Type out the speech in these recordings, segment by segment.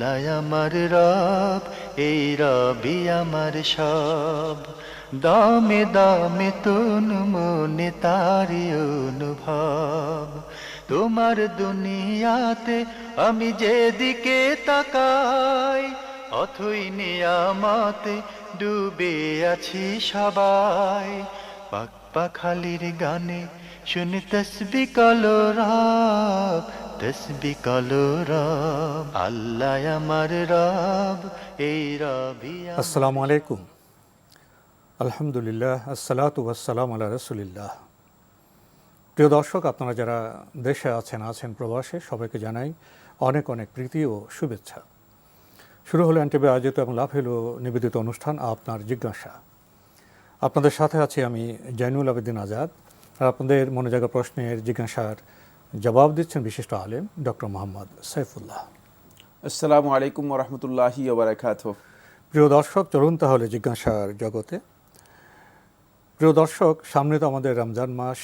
আল্লাহ আমার রব, এই রবি আমার সব। দামে দামে তুন মনে তারি অনুভব। তোমার দুনিয়াতে আমি যেদিকে তাকাই, অথই নিয়ামতে ডুবে আছি সবাই। পাক পাখালির গানে শুনে তসবি কলো রব, তসবি কলো রব। আল্লাহ আমার রব, এই রবি আসসালামু আলাইকুম। আলহামদুলিল্লাহ, আসসালাতু ওয়াসসালামু আলা রাসূলিল্লাহ। প্রিয় দর্শক, আপনারা যারা দেশে আছেন প্রবাসে, সবাইকে জানাই অনেক অনেক প্রীতি ও শুভেচ্ছা। শুরু হলো এনটিভি আয়োজিত এবং লাভ হলো নিবেদিত অনুষ্ঠান আপনার জিজ্ঞাসা। আপনাদের সাথে আছি আমি জাইনুল আবেদিন আজাদ, আর আপনাদের মনে জাগা প্রশ্নের জিজ্ঞাসার জবাব দিচ্ছেন বিশিষ্ট আলেম ডক্টর মোহাম্মদ সাইফুল্লাহ। আসসালামু আলাইকুম ওয়া রাহমাতুল্লাহি ওয়া বারাকাতুহু। প্রিয় দর্শক, চলুন তাহলে জিজ্ঞাসার জগতে। প্রিয় দর্শক, সামনে তো আমাদের রমজান মাস।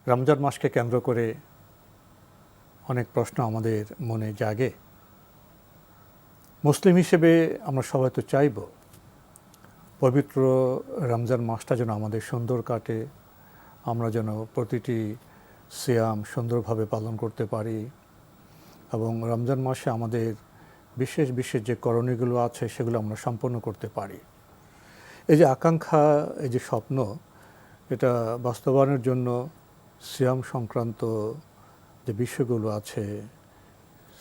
রমজান মাসকে কেন্দ্র করে অনেক প্রশ্ন আমাদের মনে জাগে। মুসলিম হিসেবে আমরা সবাই তো চাইব পবিত্র রমজান মাসটা যেন আমাদের সুন্দর কাটে, আমরা যেন প্রতিটি সিয়াম সুন্দরভাবে পালন করতে পারি এবং রমজান মাসে আমাদের বিশেষ বিশেষ যে করণীয়গুলো আছে সেগুলো আমরা সম্পন্ন করতে পারি। এই যে আকাঙ্ক্ষা, এই যে স্বপ্ন, এটা বাস্তবায়নের জন্য সিয়াম সংক্রান্ত যে বিষয়গুলো আছে,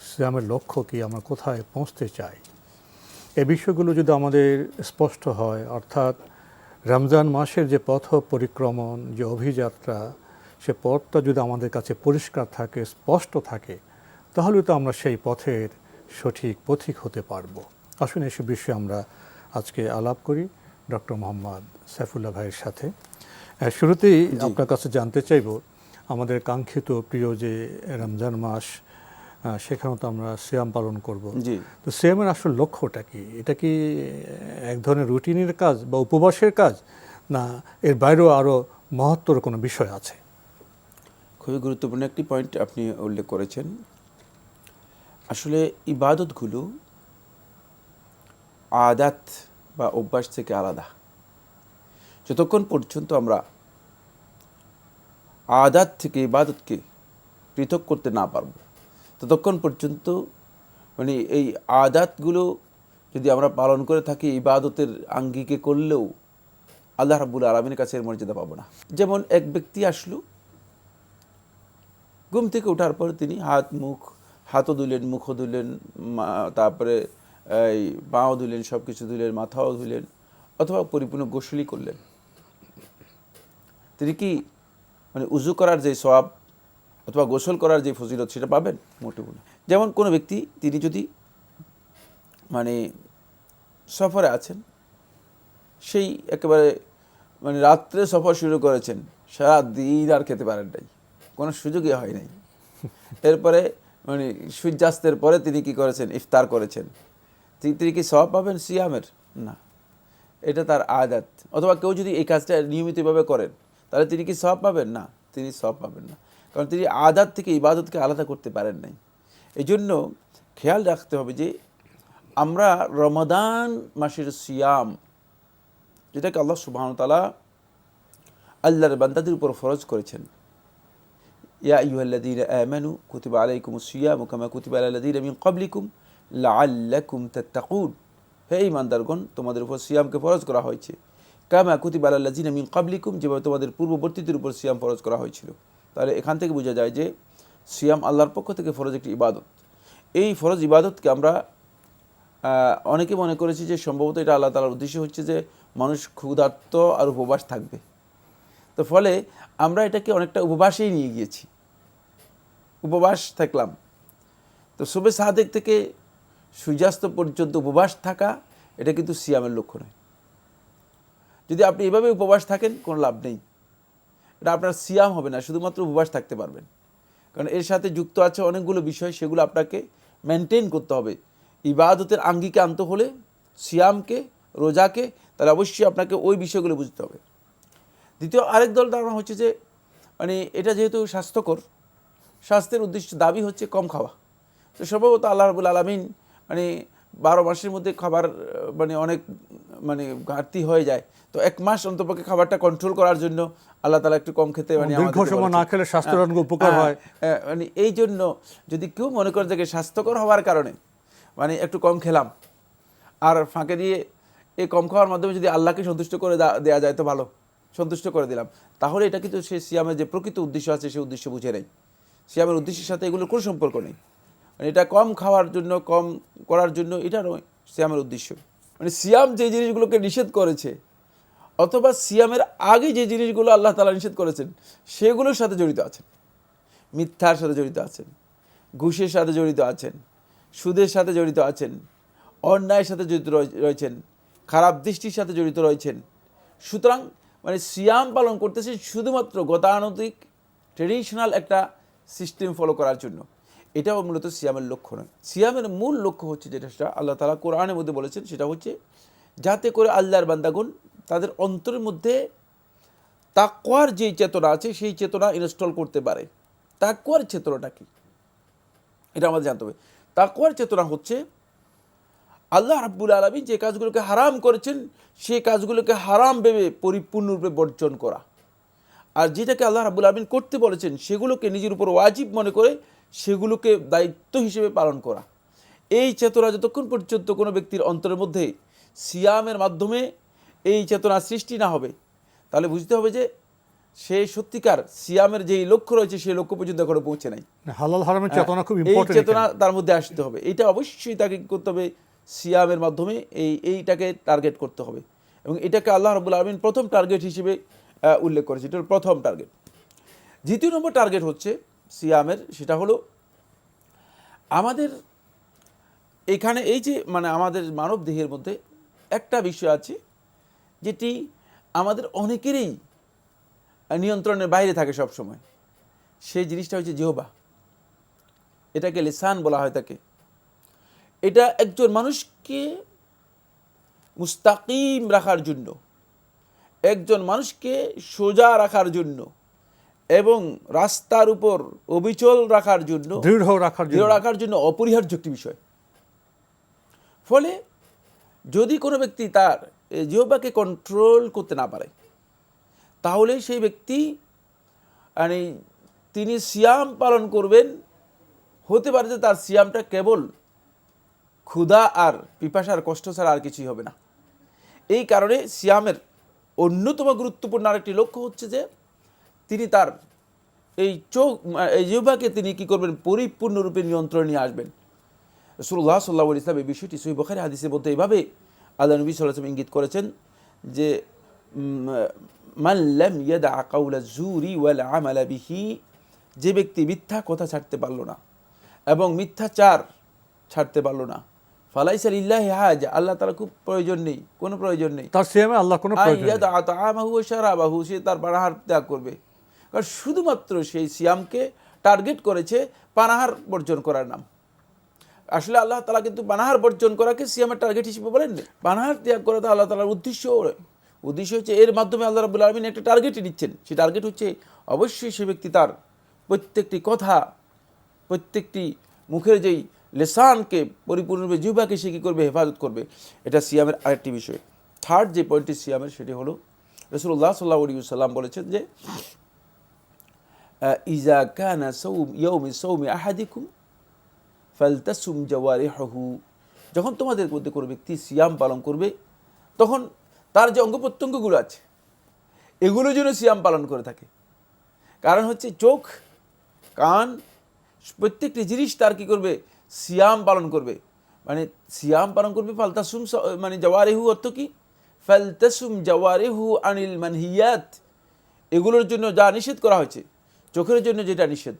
সিয়ামের লক্ষ্য কি, আমরা কোথায় পৌঁছতে চাই, এই বিষয়গুলো যদি আমাদের স্পষ্ট হয়, অর্থাৎ রমজান মাসের যে পথ পরিক্রমণ, যে অভিযাত্রা, সে পথটা যদি আমাদের কাছে পরিষ্কার থাকে, স্পষ্ট থাকে, তাহলে তো আমরা সেই পথের সঠিক পথিক হতে পারবো। আসুন এসব বিষয়ে আমরা আজকে আলাপ করি ডক্টর মোহাম্মদ সাইফুল্লাহ ভাইয়ের সাথে। শুরুতেই আপনার কাছে জানতে চাইব, আমাদের কাঙ্ক্ষিত প্রিয় যে রমজান মাস, সেখানে তো আমরা সিয়াম পালন করব। তো সিয়ামের আসল লক্ষ্যটা কি? এটা কি এক ধরনের রুটিনের কাজ বা উপবাসের কাজ, না এর বাইরেও আরও মহত্তর কোনো বিষয় আছে? খুবই গুরুত্বপূর্ণ একটি পয়েন্ট আপনি উল্লেখ করেছেন। আসলে ইবাদতগুলো আদাত বা অভ্যাস থেকে আলাদা। যতক্ষণ পর্যন্ত আমরা আদাত থেকে ইবাদতকে পৃথক করতে না পারব, ততক্ষণ পর্যন্ত মানে এই আদাতগুলো যদি আমরা পালন করে থাকি, ইবাদতের আঙ্গিকে করলেও আল্লাহ রাব্বুল আলামিনের কাছে এর মর্যাদা পাবো না। যেমন এক ব্যক্তি আসলো, ঘুম থেকে ওঠার পর তিনি হাতও ধুলেন, মুখও ধুলেন, তারপরে এই পাও ধুলেন, সব কিছু ধুলেন, মাথাও ধুলেন, অথবা পরিপূর্ণ গোসলই করলেন। তিনি কি মানে উজু করার যে সওয়াব অথবা গোসল করার যে ফজিলত সেটা পাবেন? মোটেও না। যেমন কোনো ব্যক্তি, তিনি যদি মানে সফরে আছেন, সেই একেবারে মানে রাত্রে সফর শুরু করেছেন, সারা দিন আর খেতে পারেন নাই, কোনো সুযোগই হয় নাই। এরপরে মানে সূর্যাস্তের পরে তিনি কি করেছেন? ইফতার করেছেন। তিনি কি সওয়াব পাবেন সিয়ামের? না, এটা তার আদাত। অথবা কেউ যদি এই কাজটা নিয়মিতভাবে করেন, তাহলে তিনি কি সওয়াব পাবেন? না, তিনি সওয়াব পাবেন না, কারণ তিনি আদাত থেকে ইবাদতকে আলাদা করতে পারেন নাই। এই জন্য খেয়াল রাখতে হবে যে আমরা রমাদান মাসের সিয়াম, যেটাকে আল্লাহ সুবহানাহু ওয়া তাআলা আল্লাহর বান্দাদের উপর ফরজ করেছেন, ইয়া আইয়ুহাল্লাযীনা আমানু কুতিবা আলাইকুমুস সিয়ামু কামা কুতিবা আলাল্লাযীনা মিন ক্বাবলিকুম লাআল্লাকুম তাত্তাকুন। হে ঈমানদারগণ, তোমাদের উপর সিয়ামকে ফরজ করা হয়েছে, কামা কুতিবা আলাল্লাযীনা মিন ক্বাবলিকুম, যেভাবে তোমাদের পূর্ববর্তীদের উপর সিয়াম ফরজ করা হয়েছিল। তাহলে এখান থেকে বোঝা যায় যে সিয়াম আল্লাহর পক্ষ থেকে ফরজ একটি ইবাদত। এই ফরজ ইবাদতকে আমরা অনেকে মনে করেছি যে সম্ভবত এটা আল্লাহ তাআলার উদ্দেশ্য হচ্ছে যে মানুষ ক্ষুধার্ত আর উপবাস থাকবে। তো ফলে আমরা এটাকে অনেকটা উপবাসেই নিয়ে গিয়েছি, উপবাস থাকলাম। তো সুবে সাদেক থেকে সূর্যাস্ত পর্যন্ত উপবাস থাকা, এটা কিন্তু সিয়ামের লক্ষ্য নয়। যদি আপনি এভাবে উপবাস থাকেন, কোনো লাভ নেই, এটা আপনার সিয়াম হবে না, শুধুমাত্র উপবাস থাকতে পারবেন। কারণ এর সাথে যুক্ত আছে অনেকগুলো বিষয়, সেগুলো আপনাকে মেনটেন করতে হবে। ইবাদতের আঙ্গিকে আনতে হলে সিয়ামকে, রোজাকে, তাহলে অবশ্যই আপনাকে ওই বিষয়গুলো বুঝতে হবে। দ্বিতীয় আরেক দল ধারণা হচ্ছে যে মানে এটা যেহেতু স্বাস্থ্যকর, স্বাস্থ্যের উদ্দেশ্য দাবি হচ্ছে কম খাওয়া, তো সম্ভবত আল্লাহ রাব্বুল আলামিন মানে 12 মাসের মধ্যে খাবার মানে অনেক মানে ঘাটতি হয়ে যায়, তো 1 মাস অন্তপক্ষে খাবারটা কন্ট্রোল করার জন্য আল্লাহ তাআলা একটু কম খেতে মানে দীর্ঘ সময় না খেলে স্বাস্থ্যের অনেক উপকার হয়। মানে এই জন্য যদি কেউ মনে করে যে স্বাস্থ্যকর হওয়ার কারণে মানে একটু কম খেলাম, আর ফাঁকে দিয়ে এই কম খাওয়ার মাধ্যমে যদি আল্লাহকে সন্তুষ্ট করে দেওয়া যায় তো ভালো, সন্তুষ্ট করে দিলাম, তাহলে এটা কিন্তু সে সিয়ামের যে প্রকৃত উদ্দেশ্য আছে সেই উদ্দেশ্য বুঝে নেই। সিয়ামের উদ্দেশ্যের সাথে এগুলোর কোনো সম্পর্ক নেই। মানে এটা কম খাওয়ার জন্য, কম করার জন্য এটা নয় সিয়ামের উদ্দেশ্য। মানে সিয়াম যে জিনিসগুলোকে নিষেধ করেছে অথবা সিয়ামের আগে যে জিনিসগুলো আল্লাহ তাআলা নিষেধ করেছেন সেগুলোর সাথে জড়িত আছেন। মিথ্যার সাথে জড়িত আছেন, ঘুষের সাথে জড়িত আছেন, সুদের সাথে জড়িত আছেন, অন্যায়ের সাথে জড়িত রয়েছেন, খারাপ দৃষ্টির সাথে জড়িত রয়েছেন। সুতরাং মানে সিয়াম পালন করতেছে শুধুমাত্র গতানুগতিক ট্রেডিশনাল একটা সিস্টেম ফলো করার জন্য। এটাও মূলত সিয়ামের লক্ষ্য নয়। সিয়ামের মূল লক্ষ্য হচ্ছে যেটা সেটা আল্লাহ তাআলা কোরআনের মধ্যে বলেছেন, সেটা হচ্ছে যাতে করে আল্লাহর বান্দাগণ তাদের অন্তরের মধ্যে তাকওয়ার যেই চেতনা আছে সেই চেতনা ইনস্টল করতে পারে। তাকওয়ার চেতনাটা কি এটা আমাদের জানতে হবে। তাকওয়ার চেতনা হচ্ছে আল্লাহ রাব্বুল আলামিন যে কাজগুলোকে হারাম করেছেন সেই কাজগুলোকে হারাম ভেবে পরিপূর্ণরূপে বর্জন করা, আর যেটাকে আল্লাহ রাব্বুল আলামিন করতে বলেছেন সেগুলোকে নিজের উপর ওয়াজিব মনে করে সেগুলোকে দায়িত্ব হিসেবে পালন করা। এই চেতনা যতক্ষণ পর্যন্ত কোনো ব্যক্তির অন্তরের মধ্যে সিয়ামের মাধ্যমে এই চেতনা সৃষ্টি না হবে, তাহলে বুঝতে হবে যে সে সত্যিকার সিয়ামের যেই লক্ষ্য রয়েছে সেই লক্ষ্য পর্যন্ত এখনো পৌঁছে নাই। হালাল হারামের চেতনা খুব এই ইম্পর্টেন্ট। চেতনা তার মধ্যে আসতে হবে। এটা অবশ্যই তাকে করতে হবে, সিয়ামের মাধ্যমে এইটাকে টার্গেট করতে হবে, এবং এটাকে আল্লাহ রাব্বুল আলামিন প্রথম টার্গেট হিসেবে উল্লেখ করেছে। এটা হলো প্রথম টার্গেট। দ্বিতীয় নম্বর টার্গেট হচ্ছে সিয়ামের, সেটা হলো আমাদের এখানে এই যে মানে আমাদের মানব দেহের মধ্যে একটা বিষয় আছে যেটি আমাদের অনেকেরই নিয়ন্ত্রণের বাইরে থাকে সব সময়। সেই জিনিসটা হচ্ছে জিহ্বা, এটাকে লিসান বলা হয় তাকে। এটা একজন মানুষকে মুস্তাকিম রাখার জন্য, একজন মানুষকে সোজা রাখার জন্য এবং রাস্তার উপর অবিচল রাখার জন্য, দৃঢ় রাখার জন্য অপরিহার্য একটি বিষয়। ফলে যদি কোনো ব্যক্তি তার জিহ্বাকে কন্ট্রোল করতে না পারে তাহলে সেই ব্যক্তি মানে তিনি সিয়াম পালন করবেন, হতে পারে যে তার সিয়ামটা কেবল ক্ষুধা আর পিপাসার কষ্ট ছাড়া আর কিছুই হবে না। এই কারণে সিয়ামের অন্যতম গুরুত্বপূর্ণ আরেকটি লক্ষ্য হচ্ছে যে তিনি তার এই জিহ্বাকে তিনি কি করবেন, পরিপূর্ণরূপে নিয়ন্ত্রণে নিয়ে আসবেন। রাসূলুল্লাহ সাল্লাল্লাহু আলাইহি ওয়াসাল্লাম এই বিষয়টি সহিহ বুখারী হাদিসের মধ্যে এইভাবে আল্লাহ নবী সাল্লাল্লাহু আলাইহি ওয়াসাল্লাম ইঙ্গিত করেছেন যে মান লাম ইয়াদা কাওলা যুরি ওয়াল আমালা বিহি, যে ব্যক্তি মিথ্যা কথা ছাড়তে পারলো না এবং মিথ্যাচার ছাড়তে পারলো না, ফালাইসা লিল্লাহি হাজা, আল্লাহ তাআলা খুব প্রয়োজন নেই, কোনো প্রয়োজন নেই তার সিয়ামে আল্লাহ কোনো প্রয়োজন নেই। ইয়াদা তাআমাহু ওয়া শারাবাহু, সে তার পানাহার ত্যাগ করবে। কারণ শুধুমাত্র সেই সিয়ামকে টার্গেট করেছে পানাহার বর্জন করার নাম। আসলে আল্লাহ তাআলা কিন্তু পানাহার বর্জন করাকে সিয়ামের টার্গেট হিসেবে বলেন না। পানাহার ত্যাগ করা তো আল্লাহ তাআলার উদ্দেশ্য হচ্ছে এর মাধ্যমে আল্লাহ রাব্বুল আলামিন একটা টার্গেটই দিচ্ছেন। সেই টার্গেট হচ্ছে অবশ্যই সে ব্যক্তি তার প্রত্যেকটি কথা, প্রত্যেকটি মুখের যেই লেসানকে পরিপূর্ণরূপে জিহ্বাকে সে কী করবে, হেফাজত করবে। এটা সিয়ামের আরেকটি বিষয়। থার্ড যে পয়েন্টটি সিয়ামের সেটি হলো রাসূলুল্লাহ সাল্লাল্লাহু আলাইহি ওয়াসাল্লাম বলেছেন যে ইজা কানা ইয়াউমি সাওমি আহাদিকুম ফালতাসুম জাওয়ারিহুহু, যখন তোমাদের মধ্যে কোনো ব্যক্তি সিয়াম পালন করবে তখন তার যে অঙ্গ প্রত্যঙ্গগুলো আছে এগুলো যেন সিয়াম পালন করে থাকে। কারণ হচ্ছে চোখ, কান, প্রত্যেকটি জিনিস তার কী করবে, সিয়াম পালন করবে। মানে সিয়াম পালন করবে ফালতাসুম, মানে জাওয়ারিহু অর্থ কি, ফালতাসুম জাওয়ারিহু আনিল মানহিয়াত, এগুলোর জন্য যা নিষেধ করা হয়েছে, চোখের জন্য যেটা নিষেধ,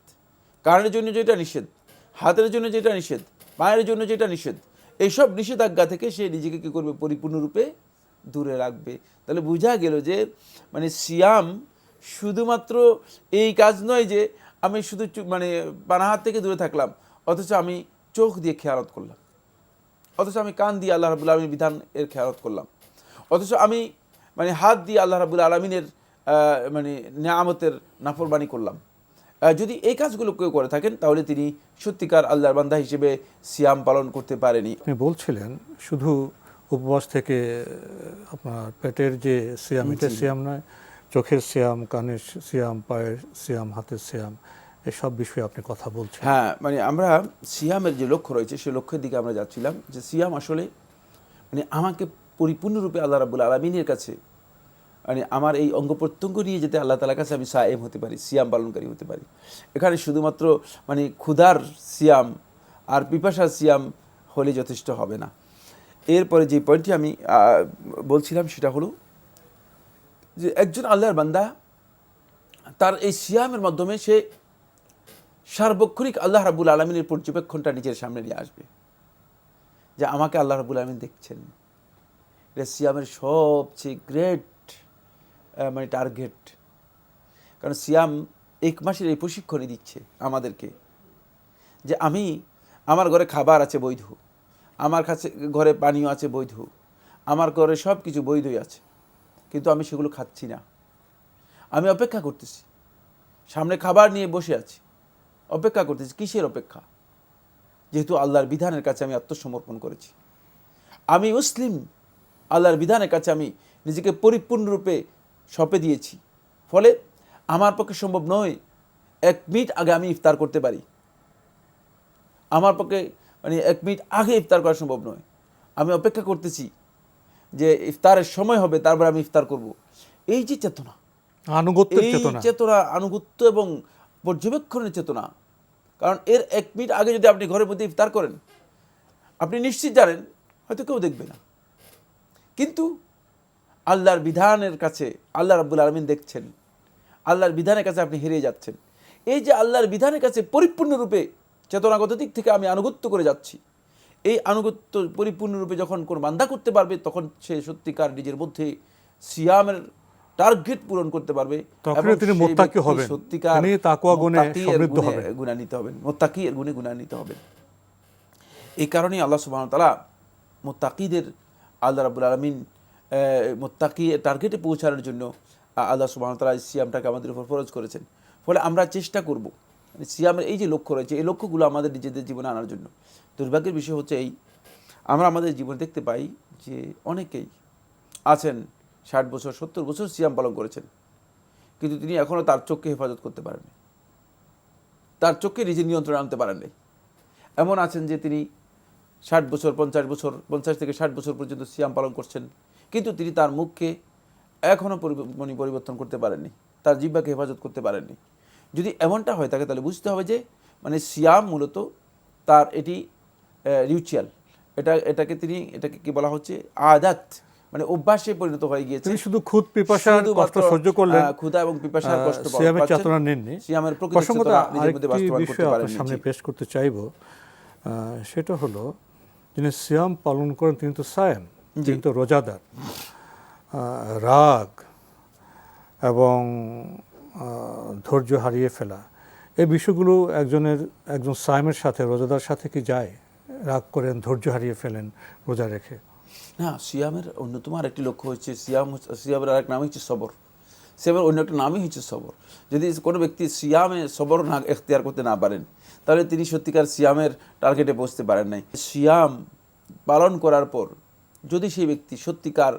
কানের জন্য যেটা নিষেধ, হাতের জন্য যেটা নিষেধ, পায়ের জন্য যেটা নিষেধ, এইসব নিষেধাজ্ঞা থেকে সে নিজেকে কী করবে, পরিপূর্ণরূপে দূরে রাখবে। তাহলে বোঝা গেল যে মানে সিয়াম শুধুমাত্র এই কাজ নয় যে আমি শুধু মানে পানাহার থেকে দূরে থাকলাম অথচ আমি চোখ দিয়ে খেয়ালত করলাম, অথচ আমি কান দিয়ে আল্লাহ রাব্বুল আলামিনের বিধান এর খেয়ালত করলাম, অথচ আমি মানে হাত দিয়ে আল্লাহ রাব্বুল আলামিনের মানে নিয়ামতের নাফরমানি করলাম, যদি এই কাজগুলো কেউ করে থাকেন তাহলে তিনি সত্যিকার আল্লাহর বান্দা হিসেবে সিয়াম পালন করতে পারেনি। আপনি বলছিলেন শুধু উপবাস থেকে আপনার পেটের যে সিয়াম, এটা সিয়াম নয়, চোখের সিয়াম, কানের সিয়াম, পায়ের সিয়াম, হাতের সিয়াম, এসব বিষয়ে আপনি কথা বলছেন। হ্যাঁ, মানে আমরা সিয়ামের যে লক্ষ্য রয়েছে সেই লক্ষ্যের দিকে আমরা যাচ্ছিলাম, যে সিয়াম আসলে মানে আমাকে পরিপূর্ণরূপে আল্লাহ রাব্বুল আলামিনের কাছে, মানে আমার এই অঙ্গ প্রত্যঙ্গ নিয়ে যেতে আল্লাহ তাআলার কাছে আমি সায়েম হতে পারি, সিয়াম পালনকারী হতে পারি। এখানে শুধুমাত্র মানে ক্ষুধার সিয়াম আর পিপাসার সিয়াম হলে যথেষ্ট হবে না। এরপরে যে পয়েন্টটি আমি বলছিলাম সেটা হলো যে একজন আল্লাহর বান্দা তার এই সিয়ামের মাধ্যমে সে সার্বক্ষণিক আল্লাহ রাব্বুল আলামিনের পর্যবেক্ষণটা নিজের সামনে নিয়ে আসবে, যে আমাকে আল্লাহ রাব্বুল আলামিন দেখছেন। এটা সিয়ামের সবচেয়ে গ্রেট মানে টার্গেট। কারণ সিয়াম 1 মাসের এই প্রশিক্ষণই দিচ্ছে আমাদেরকে, যে আমি আমার ঘরে খাবার আছে বৈধ, আমার কাছে ঘরে পানীয় আছে বৈধ, আমার ঘরে সব কিছু বৈধই আছে, কিন্তু আমি সেগুলো খাচ্ছি না। আমি অপেক্ষা করতেছি, সামনে খাবার নিয়ে বসে আছি, অপেক্ষা করতেছি। কিসের অপেক্ষা? যেহেতু আল্লাহর বিধানের কাছে আমি আত্মসমর্পণ করেছি, আমি মুসলিম, আল্লাহর বিধানের কাছে আমি নিজেকে পরিপূর্ণরূপে সঁপে দিয়েছি, ফলে আমার পক্ষে সম্ভব নয় 1 মিনিট আগে আমি ইফতার করতে পারি। আমার পক্ষে মানে 1 মিনিট আগে ইফতার করা সম্ভব নয়। আমি অপেক্ষা করতেছি যে ইফতারের সময় হবে, তারপর আমি ইফতার করব। এই যে চেতনা, আনুগত্যের এই চেতনা, চেতনা আনুগত্য এবং পর্যবেক্ষণের চেতনা। কারণ এর 1 মিনিট আগে যদি আপনি ঘরের মধ্যে ইফতার করেন, আপনি নিশ্চিত জানেন হয়তো কেউ দেখবে না, কিন্তু আল্লাহর বিধানের কাছে আল্লাহ রাব্বুল আলামিন দেখছেন, আল্লাহর বিধানের কাছে আপনি হেরে যাচ্ছেন। এই যে আল্লাহর বিধানের কাছে পরিপূর্ণরূপে চেতনাগত দিক থেকে আমি আনুগত্য করে যাচ্ছি, এই আনুগত্য পরিপূর্ণরূপে যখন কোন বান্দা করতে পারবে, তখন সে সত্যিকার নিজের মধ্যে সিয়ামের টার্গেট পূরণ করতে পারবে, তখন তিনি মুত্তাকি হবেন, সত্যিকার তিনি তাকওয়া গুণে সমৃদ্ধ হবেন, গুণান্বিত হবেন, মুত্তাকি এর গুণে গুণান্বিত হবেন। এই কারণেই আল্লাহ সুবহানাহু ওয়া তাআলা মুত্তাকিদের, আল্লাহ রাব্বুল আলামিন মুত্তাকি টার্গেটে পৌঁছানোর জন্য আল্লাহ সুবহানাহু ওয়া তাআলা সিয়ামটাকে আমাদের উপর ফরজ করেছেন। ফলে আমরা চেষ্টা করব মানে সিয়ামের এই যে লক্ষ্য রয়েছে, এই লক্ষ্যগুলো আমাদের নিজেদের জীবনে আনার জন্য। দুর্ভাগ্যের বিষয় হচ্ছে এই, আমরা আমাদের জীবনে দেখতে পাই যে অনেকেই আছেন 60 বছর 70 বছর সিয়াম পালন করেছেন, কিন্তু তিনি এখনও তার চোখকে হেফাজত করতে পারেননি, তার চোখকে নিজের নিয়ন্ত্রণে আনতে পারেননি। এমন আছেন যে তিনি 60 বছর 50 বছর 50 থেকে 60 বছর পর্যন্ত সিয়াম পালন করছেন, কিন্তু তিনি তার মুখকে এখনও পরিবর্তন করতে পারেননি, তার জিহ্বাকে হেফাজত করতে পারেননি। যদি এমনটা হয় থাকে তাহলে বুঝতে হবে যে মানে সিয়াম মূলত তার এটি রিচুয়াল, এটাকে কি বলা হচ্ছে, আদাত, মানে অভ্যাসে পরিণত হয়ে গিয়েছে। তিনি শুধু খুদ পিপাসার কষ্ট সহ্য করলেন, ক্ষুধা এবং পিপাসার কষ্ট সিয়ামের চেতনা নেননি। সিয়ামের প্রকৃত চেতনা নিজের মধ্যে বাস্তবায়ন করতে পারেননি। সামনে পেশ করতে চাইব, সেটা হলো যিনি সিয়াম পালন করেন তিনি তো সায়েম, তিনি তো রোজাদার। রাগ এবং ধৈর্য হারিয়ে ফেলা, এই বিষয়গুলো একজন সায়েমের সাথে, রোজাদার সাথে কি যায়? রাগ করেন, ধৈর্য হারিয়ে ফেলেন রোজা রেখে। না, সিয়ামের অন্যতম আরেকটি লক্ষ্য হচ্ছে সিয়ামের আরেক নাম হচ্ছে সবর। সিয়ামের অন্য একটা নামই হচ্ছে সবর। যদি কোনো ব্যক্তি সিয়ামে সবর না এখতিয়ার করতে না পারেন, তাহলে তিনি সত্যিকার সিয়ামের টার্গেটে পৌঁছতে পারেন নাই। সিয়াম পালন করার পর যদি সেই ব্যক্তি সত্যিকার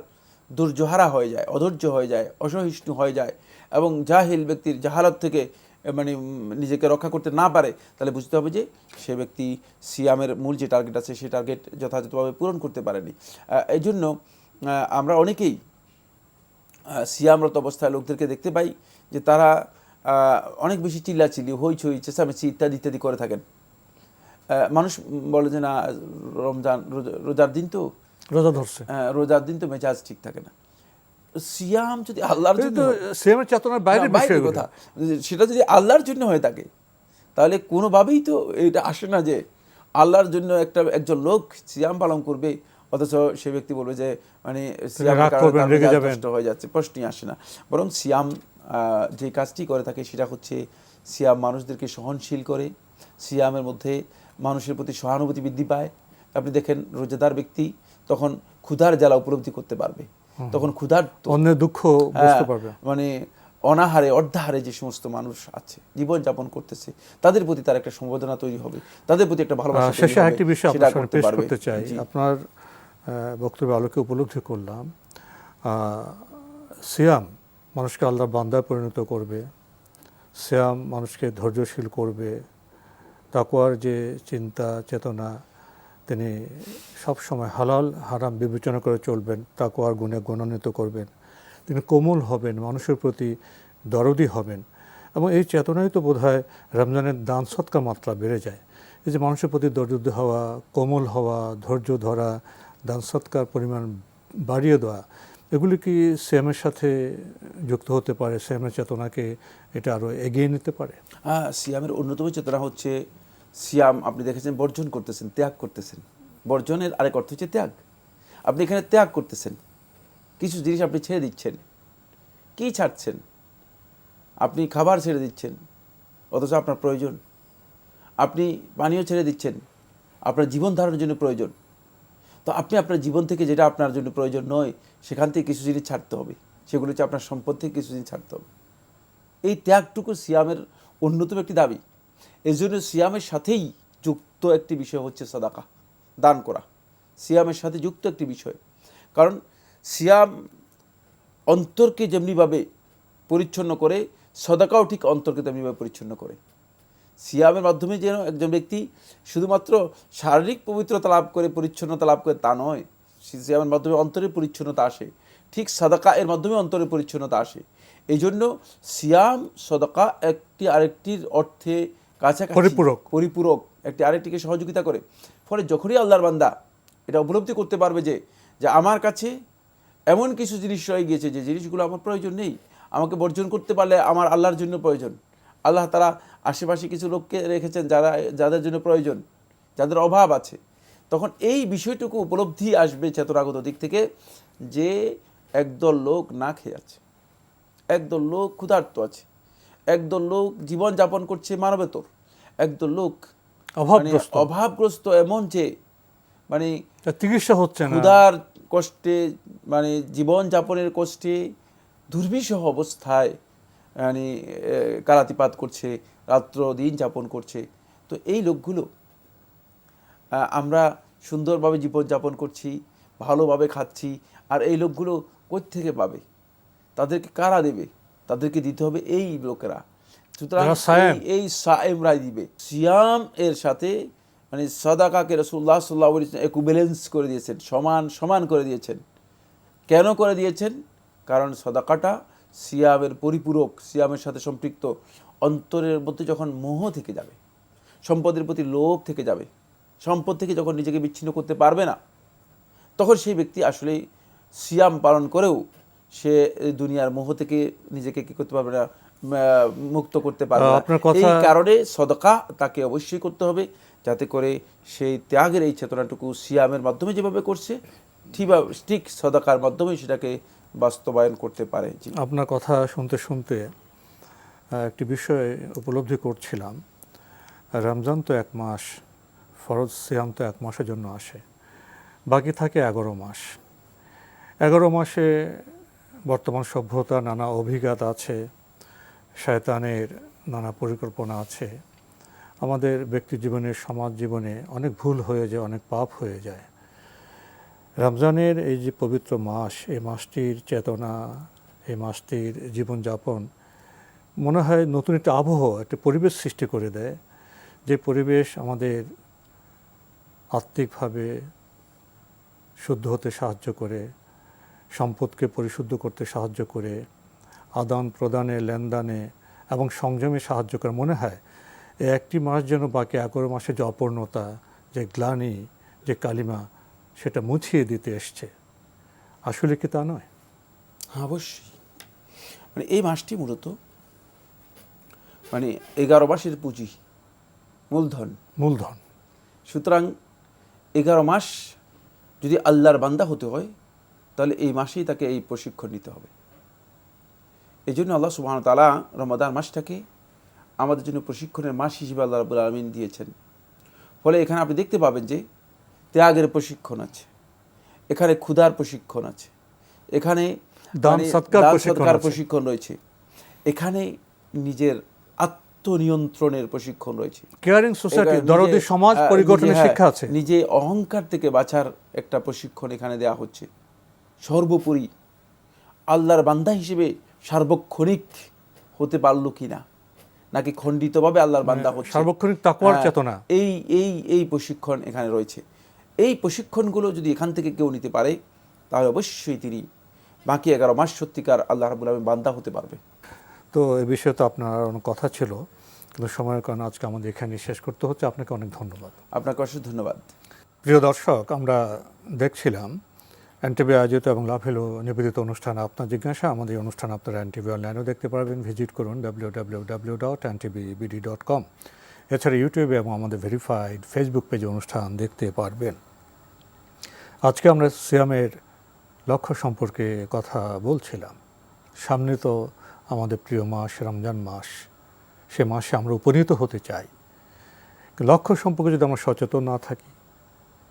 ধৈর্যহারা হয়ে যায়, অধৈর্য হয়ে যায়, অসহিষ্ণু হয়ে যায় এবং জাহিল ব্যক্তির জাহালত থেকে মানে নিজেকে রক্ষা করতে না পারে, তাহলে বুঝতে হবে যে সে ব্যক্তি সিয়ামের মূল যে টার্গেট আছে সেই টার্গেট যথাযথভাবে পূরণ করতে পারেনি। এই জন্য আমরা অনেকেই সিয়ামরত অবস্থায় লোকদেরকে দেখতে পাই যে তারা অনেক বেশি চিল্লাচিল্লি, হইচই, চেঁচামেচি ইত্যাদি ইত্যাদি করে থাকেন। মানুষ বলে যে না, রোজার দিন তো রোজা ধরছে, রোজার দিন তো মেজাজ ঠিক থাকে না। সিয়াম যদি আল্লাহর জন্য, সিয়ামের চেতনার বাইরের কথা, সেটা যদি আল্লাহর জন্য হয়ে থাকে, তাহলে কোনোভাবেই তো এটা আসে না যে আল্লাহর জন্য একজন লোক সিয়াম পালন করবে, অথচ সে ব্যক্তি বলবে যে মানে সিয়ামের কারণে নষ্ট হয়ে যাচ্ছে, প্রশ্নই আসে না। বরং সিয়াম যে কাজটি করে থাকে সেটা হচ্ছে সিয়াম মানুষদেরকে সহনশীল করে, সিয়ামের মধ্যে মানুষের প্রতি সহানুভূতি বৃদ্ধি পায়। আপনি দেখেন রোজাদার ব্যক্তি তখন ক্ষুধার জ্বালা উপলব্ধি করতে পারবে, তখন ক্ষুধার অন্যের দুঃখ বুঝতে পারবে, মানে অনাহারে অর্ধাহারে যে সমস্ত মানুষ আছে জীবনযাপন করতেছে তাদের প্রতি তার একটা সম্বেদনা তৈরি হবে, তাদের প্রতি একটা ভালোবাসা তৈরি শেষে হবে, একটি বিষয় সেটা আপনার সামনে করতে পেশ পারবে। করতে চাই। জি। আপনার বক্তব্যের আলোকে উপলব্ধি করলাম সিয়াম মানুষকে আল্লাহর বান্দায় পরিণত করবে, সিয়াম মানুষকে ধৈর্যশীল করবে, তাকওয়ার যে চিন্তা চেতনা তিনি সবসময় হালাল হারাম বিবেচনা করে চলবেন, তাকওয়ার গুণে গুণান্বিত করবেন, তিনি কোমল হবেন, মানুষের প্রতি দরদি হবেন। এবং এই চেতনাই তো বোধহয় রমজানের দান সৎকার মাত্রা বেড়ে যায়। এই যে মানুষের প্রতি দরদি হওয়া, কোমল হওয়া, ধৈর্য ধরা, দান সৎকার পরিমাণ বাড়িয়ে দেওয়া, এগুলি কি সিয়ামের সাথে যুক্ত হতে পারে? সিয়ামের চেতনাকে এটা আরও এগিয়ে নিতে পারে? সিয়ামের অন্যতম চেতনা হচ্ছে সিয়াম আপনি দেখেছেন বর্জন করতেছেন, ত্যাগ করতেছেন। বর্জনের আরেক অর্থ হচ্ছে ত্যাগ। আপনি এখানে ত্যাগ করতেছেন, কিছু জিনিস আপনি ছেড়ে দিচ্ছেন। কি ছাড়ছেন? আপনি খাবার ছেড়ে দিচ্ছেন অথচ আপনার প্রয়োজন, আপনি পানীয় ছেড়ে দিচ্ছেন আপনার জীবন ধারণের জন্য প্রয়োজন। তো আপনি আপনার জীবন থেকে যেটা আপনার জন্য প্রয়োজন নয় সেখান থেকে কিছু জিনিস ছাড়তে হবে, সেগুলো হচ্ছে আপনার সম্পদ থেকে কিছু জিনিস ছাড়তে হবে। এই ত্যাগটুকু সিয়ামের অন্যতম একটি দাবি। এই জন্য সিয়ামের সাথেই যুক্ত একটি বিষয় হচ্ছে সাদাকা, দান করা। সিয়ামের সাথে যুক্ত একটি বিষয়, কারণ সিয়াম অন্তরকে যেমনিভাবে পরিচ্ছন্ন করে, সাদাকাও ঠিক অন্তরকে তেমনিভাবে পরিচ্ছন্ন করে। সিয়ামের মাধ্যমে যেন একজন ব্যক্তি শুধুমাত্র শারীরিক পবিত্রতা লাভ করে, পরিচ্ছন্নতা লাভ করে তা নয়, সিয়ামের মাধ্যমে অন্তরের পরিচ্ছন্নতা আসে, ঠিক সাদাকা এর মাধ্যমে অন্তরের পরিচ্ছন্নতা আসে। এই জন্য সিয়াম সাদাকা একটি আরেকটির অর্থে কাছাকাছি, পরিপূরক, একটি আরেকটিকে সহযোগিতা করে। ফলে যখনই আল্লাহর বান্দা এটা উপলব্ধি করতে পারবে যে আমার কাছে এমন কিছু জিনিস রয়ে গিয়েছে যে জিনিসগুলো আমার প্রয়োজন নেই, আমাকে বর্জন করতে পারলে আমার আল্লাহর জন্য প্রয়োজন। আল্লাহ তারা আশেপাশে কিছু লোককে রেখেছেন যাদের জন্য প্রয়োজন, যাদের অভাব আছে, তখন এই বিষয়টুকু উপলব্ধি আসবে চেতনাগত দিক থেকে যে একদল লোক না খেয়ে আছে, একদল লোক ক্ষুধার্ত আছে, একদল লোক জীবন যাপন করছে মানবেতর, একদল লোক অভাবগ্রস্ত এমন যে চিকিৎসা হচ্ছে না, ক্ষুধার কষ্টে জীবন যাপনের কষ্টে দুর্বিষহ অবস্থায় কারাতিপাত করছে, রাত্র দিন যাপন করছে। তো এই লোকগুলো আমরা সুন্দরভাবে জীবনযাপন করছি, ভালোভাবে খাচ্ছি, আর এই লোকগুলো কোত্থেকে পাবে? তাদেরকে কারা দেবে? তাদেরকে দিতে হবে এই লোকেরা। সুতরাং এই সায়েমরাই দিবে। সিয়াম এর সাথে সাদাকাকে রাসূলুল্লাহ সাল্লাল্লাহু আলাইহি ওয়াসাল্লাম ইকুইভ্যালেন্স করে দিয়েছেন, সমান করে দিয়েছেন। কেন করে দিয়েছেন? কারণ সাদাকাটা সিয়ামের পরিপূরক, সিয়ামের সাথে সম্পৃক্ত। অন্তরের মধ্যে যখন মোহ থেকে যাবে, সম্পদের প্রতি লোভ থেকে যাবে, সম্পদ থেকে যখন নিজেকে বিচ্ছিন্ন করতে পারবে না, তখন সেই ব্যক্তি আসলে সিয়াম পালন করেও সে দুনিয়ার মোহ থেকে নিজেকে কি করতে পারবে না, মুক্ত করতে পারবে না। এই কারণে সাদাকা তাকে অবশ্যই করতে হবে, যাতে করে সেই ত্যাগের এই চেতনাটুকু সিয়ামের মাধ্যমে যেভাবে করছে ঠিক সাদাকার মাধ্যমে সেটাকে বাস্তবায়ন করতে পারে। আপনার কথা শুনতে শুনতে একটি বিষয় উপলব্ধি করছিলাম। রমজান তো 1 মাস, ফরজ সিয়াম তো 1 মাসের জন্য আসে, বাকি থাকে 11 মাস। 11 মাসে বর্তমান সভ্যতা নানা অভিঘাত আছে, শয়তানের নানা পরিকল্পনা আছে, আমাদের ব্যক্তি জীবনে, সমাজ জীবনে অনেক ভুল হয়ে যায়, অনেক পাপ হয়ে যায়। রমজানের এই যে পবিত্র মাস, এই মাসটির চেতনা, এই মাসটির জীবনযাপন মনে হয় নতুন একটা আবহাওয়া, একটা পরিবেশ সৃষ্টি করে দেয়, যে পরিবেশ আমাদের আত্মিকভাবে শুদ্ধ হতে সাহায্য করে, সম্পদকে পরিশুদ্ধ করতে সাহায্য করে, আদান প্রদানে, লেনদেনে এবং সংযমে সাহায্য করে। মনে হয় এই একটি মাস যেন বাকি 11 মাসে যে অপূর্ণতা, যে গ্লানি, যে কালিমা, সেটা মুছিয়ে দিতে এসছে। আসলে কি তা নয়? অবশ্যই। এই মাসটি মূলত 11 মাসের পুঁজি, মূলধন। সুতরাং 11 মাস যদি আল্লাহর বান্দা হতে হয় তাহলে এই মাসেই তাকে এই প্রশিক্ষণ নিতে হবে। এই জন্য আল্লাহ সুবহানাহু ওয়া তাআলা রমাদান মাসটাকে আমাদের জন্য প্রশিক্ষণের মাস হিসেবে আল্লাহ রাব্বুল আলামিন দিয়েছেন। ফলে এখানে আপনি দেখতে পাবেন যে ত্যাগের প্রশিক্ষণ আছে, এখানে ক্ষুধার প্রশিক্ষণ আছে, এখানে দান সৎকার প্রশিক্ষণ রয়েছে, এখানে নিজের আত্মনিয়ন্ত্রণের প্রশিক্ষণ রয়েছে, কেয়ারিং সোসাইটি, নিজে- দরদি সমাজ পরিগঠনের নিজে- শিক্ষা আছে। নিজে অহংকার থেকে বাঁচার একটা প্রশিক্ষণ এখানে দেওয়া হচ্ছে। সর্বোপরি আল্লাহর বান্দা হিসেবে সার্বক্ষণিক হতে পারলো কিনা, নাকি খণ্ডিতভাবে আল্লাহর বান্দা হচ্ছে, সার্বক্ষণিক তাকওয়ার হ্যাঁ, চেতনা। এই এই এই প্রশিক্ষণ এখানে রয়েছে। এই প্রশিক্ষণগুলো যদি এখান থেকে কেউ নিতে পারে, তাহলে অবশ্যই তিনি বাকি 11 মাস সত্যিকার আল্লাহ রাব্বুল আলামিন বান্দা হতে পারবে। তো এ বিষয়ে তো আপনার অনেক কথা ছিল, কিন্তু সময়ের কারণে আজকে আমাদের এখানে শেষ করতে হচ্ছে। আপনাকে অনেক ধন্যবাদ। আপনাকে অশেষ ধন্যবাদ। প্রিয় দর্শক, আমরা দেখছিলাম এনটিভি আয়োজিত এবং লাভেলো নিবেদিত অনুষ্ঠান আপনার জিজ্ঞাসা। আমাদের এই অনুষ্ঠান আপনারা এনটিভি অনলাইনেও দেখতে পারবেন। ভিজিট করুন www.ntvbd.com। এছাড়া ইউটিউবে এবং আমাদের ভেরিফাইড ফেসবুক পেজে অনুষ্ঠান দেখতে পারবেন। আজকে আমরা সিয়ামের লক্ষ্য সম্পর্কে কথা বলছিলাম। সামনে তো আমাদের প্রিয় মাস রমজান মাস, সে মাসে আমরা উপনীত হতে চাই। লক্ষ্য সম্পর্কে যদি আমরা সচেতন না থাকি,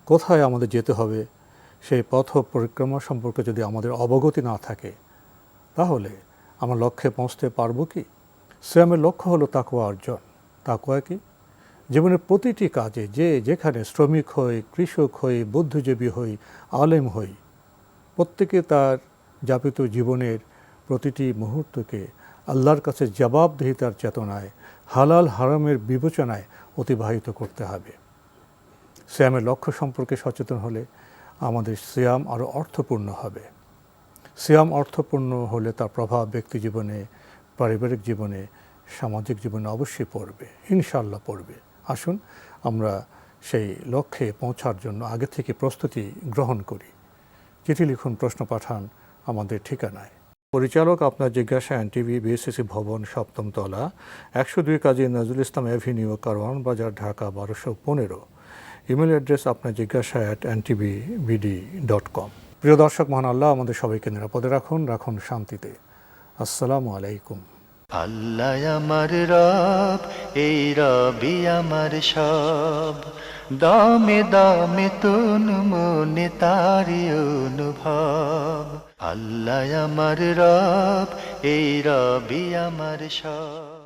কোথায় আমাদের যেতে হবে সেই পথ পরিক্রমা সম্পর্কে যদি আমাদের অবগতি না থাকে, তাহলে আমরা লক্ষ্যে পৌঁছতে পারবো কি? সিয়ামের লক্ষ্য হলো তাকওয়া অর্জন। তাকওয়া কি? জীবনের প্রতিটি কাজে, যেখানে শ্রমিক হই, কৃষক হই, বুদ্ধিজীবী হই, আলেম হই, প্রত্যেকে তার যাপিত জীবনের প্রতিটি মুহূর্তকে আল্লাহর কাছে জবাবদিহিতার চেতনায়, হালাল হারামের বিবেচনায় অতিবাহিত করতে হবে। সিয়ামের লক্ষ্য সম্পর্কে সচেতন হলে আমাদের সিয়াম আরও অর্থপূর্ণ হবে। সিয়াম অর্থপূর্ণ হলে তার প্রভাব ব্যক্তি জীবনে, পারিবারিক জীবনে, সামাজিক জীবনে অবশ্যই পড়বে, ইনশাআল্লাহ পড়বে। আসুন আমরা সেই লক্ষ্যে পৌঁছার জন্য আগে থেকে প্রস্তুতি গ্রহণ করি। চিঠি লিখুন, প্রশ্ন পাঠান আমাদের ঠিকানায়। পরিচালক আপনার জিজ্ঞাসা, এনটিভি, বিএসসিসি ভবন, 7ম তলা, 102 কাজী নজরুল ইসলাম অ্যাভিনিউ, কারওয়ান বাজার, ঢাকা 1215। ইমেল অ্যাড্রেস আপনার জিজ্ঞাসা @ntvbd.com। প্রিয় দর্শক, মহান আল্লাহ আমাদের সবাইকে নিরাপদে রাখুন, রাখুন শান্তিতে। আসসালামু আলাইকুম। আল্লাহ আমার রব, এই রবি আমার সব, দামে দামে তুন মনে তারি অনুভব। আল্লাহ আমার রব, এই রবি আমার সব।